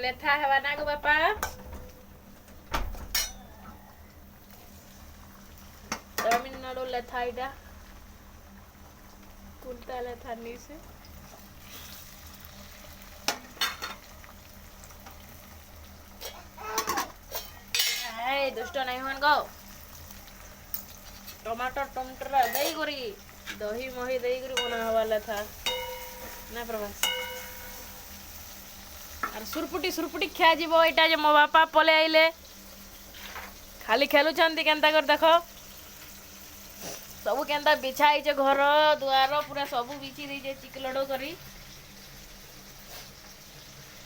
लेथा हेवा ना गो बापा तमिलनाडु लेथा इटा कुंता लेथा नीसे ए दुष्ट नहीं होन गो टमाटर दही करी दही मही दही करी बना हवा लेथा ना प्रभास और सुरपुटी सुरपुटी खिया जीवो एटा जे मो बापा पले आइले खाली खेलुचंती केनता कर देखो सब केनता बिछाई जे घर दुआर पूरा सब बिछी दी जे चिकलडो करी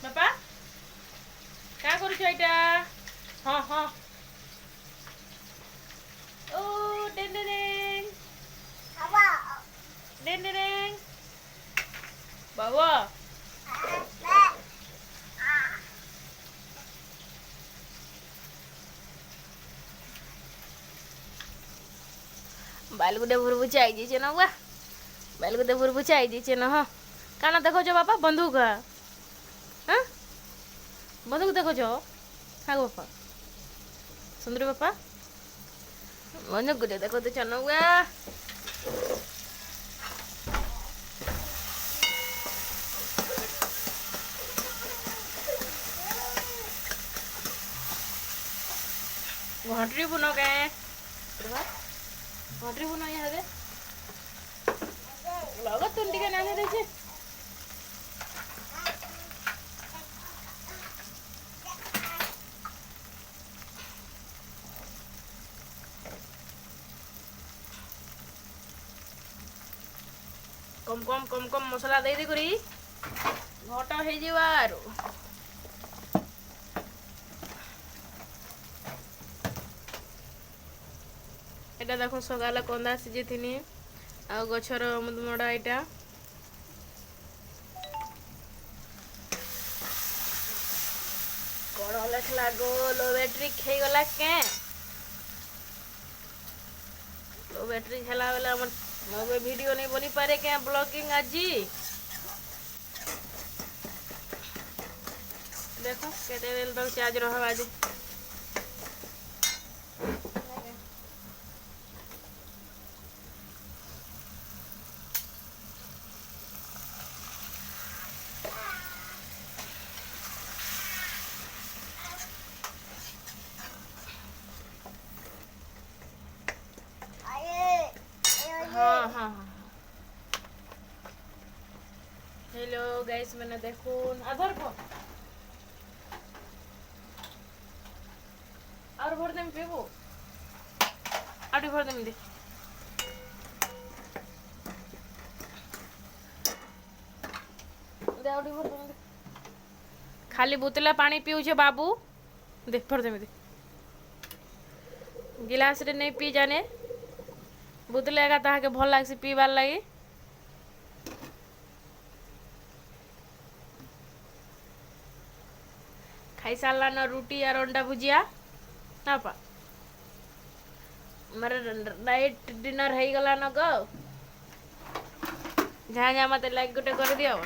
बापा का करू छ एटा हां हां ओ डेंडेरेंग बाबा डेंडेरेंग बाबा बालगुडे भुरभुचा आई जे न वा बालगुडे भुरभुचा आई जे न ह काना देखो जो बापा बंदूक हां बंदूक देखो जो हां बापा सुंदरी बापा बंदूक गुडे देखो तो चनो वा घंटरी बुनो के घंटरी बुनो यहाँ दे लगत तुम टिके नाने दे छे कम कम मसला दे दे करी घटा हे जीवारो एटा देखो सगाला कंदा सिजे थिनी आ गछर मुदमडा एटा कोन लखला गो लो बैटरी खै गला के लो बैटरी खेला वाला मन मोबे वीडियो नहीं बनी पारे के ब्लॉगिंग आजी देखो केते बेल तक चार्ज रहबा आज हाँ हेलो गाइस मैंने देखो आधार को और भर देम पेबो आडी भर देम दे आडी भर देम दे खाली बोतला पानी पीऊ छे बाबू देख भर देम दे गिलास रे नहीं पी जाने बोतले का ताहा के भल लागसी पीबार लागि खाई सारला न रोटी और अंडा भुजिया ना पा मारे नाइट डिनर है गला न गो जहाँ जहाँ मत लाइक गोटे कर दियो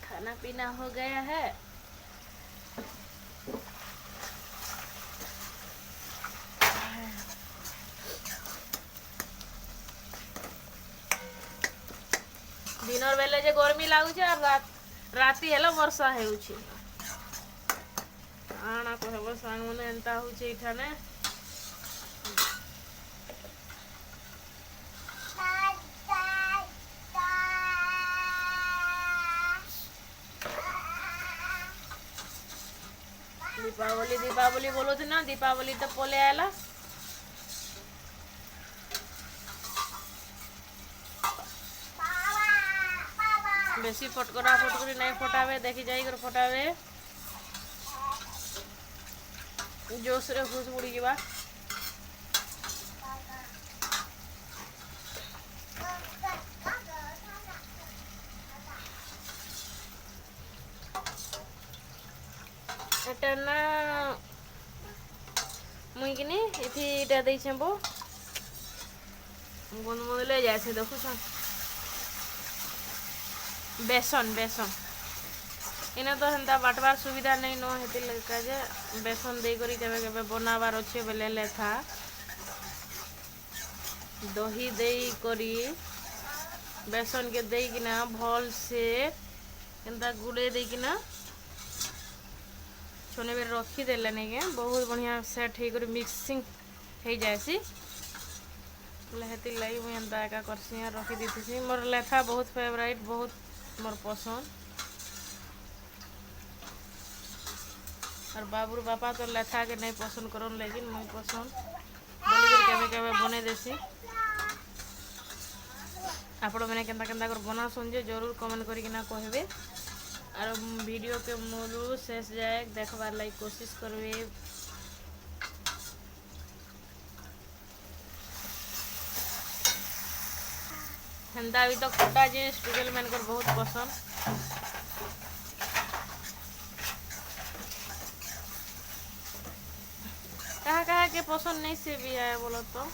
खाना पीना हो गया है दिनर बेले जे गर्मी लागुचे और राती हेलो वर्षा हेउची आना कहबो सांग मने एंता होचे इठाने दीपावली दीपावली बोलो थे ना दीपावली तो पले आला बेसी फटकरा फटकरी नहीं फटावे देखी जाई कर फटावे जोश रे खुश उड़ी जीवा एटा ना मुई किनी इथि इटा देई छेबो गुन मुले जाय से देखु छ बेसन बेसन इने तो हेन्ता बाटवार सुविधा नहीं न हेति लगा जे बेसन दे करी केबे केबे बनाबार अच्छे बेले लेथा दही दे करी बेसन के दे किना भल से हेन्ता गुड़े दे किना छोने बेर रखी देले नहीं के बहुत बढ़िया सेट हे करी मिक्सिंग हो जाएसी हेति लगी मुझे एंता एका करसी रखी दी मोर लेथा बहुत फेवरेट बहुत मोर पसंद और बाबूर बापा तो लेथा के नहीं पसंद करन लेकिन मुझे पसंद बोली कर केवे केवे बने देसी आपण मैंने केंता केंता कर बना सुनजे जरूर कमेंट करके ना कहबे और वीडियो के मूल शेष जाए देखबार लाइक कोशिश करबे हेन्ता भी तो खट्टा जिनिस टुकेल मानकर बहुत पसंद कहा कहा के पसंद नहीं से भी आया बोलो तो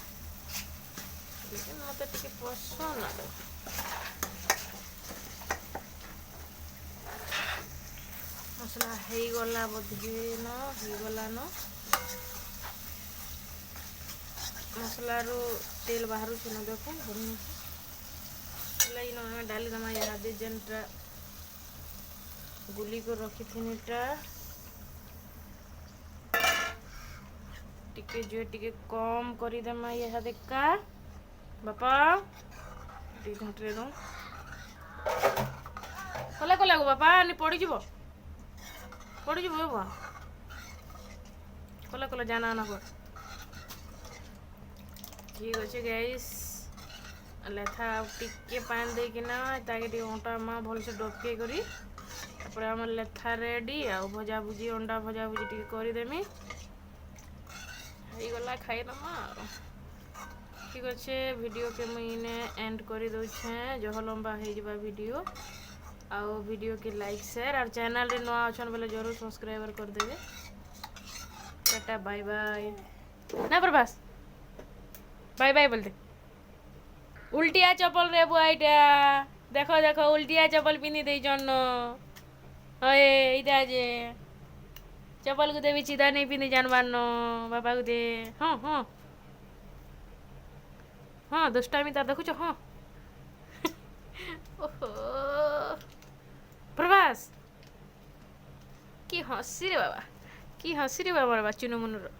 लेकिन मत टिके पसंद आ मसला हे गला बोधे न गला न मसला रो तेल बाहर से न देखो बढ़िया डाली दमा इहादे जेनटा गुली को रखी थी टिके जो टिके कम करी दमा इहादे का बापा दी घंटे दो कला कला गो बापा नि पड़ी जीवो बाबा कला कला जाना ना कर ठीक अच्छे गाइस लेथा टिके पान दे किना ताके टी ओंटा मा भल से डोके करी तापर हमर लेथा रेडी आ भजा भुजी अंडा भजा भुजी टिके करी देमी हेई गला खाई दमा ठीक अच्छे वीडियो के मुइने एंड करी दउ छे जो लंबा हे जबा वीडियो आउ वीडियो के लाइक शेयर और चैनल रे नवा अछन बोले जरूर सब्सक्राइबर कर देबे टाटा बाय बाय ना प्रभास बाय बाय बोल दे उल्टिया चप्पल रे बुआईटा देखो देखो उल्टिया चप्पल पिनी दे जन अये इटा जे चप्पल को देवी सीधा नहीं पिनी जानबार न बाबा को दे हाँ हाँ हाँ दुष्टामी ता देखो हाँ ओहो प्रभास की हंसी रे बाबा की हंसी रे बाबा चुनु मुनुर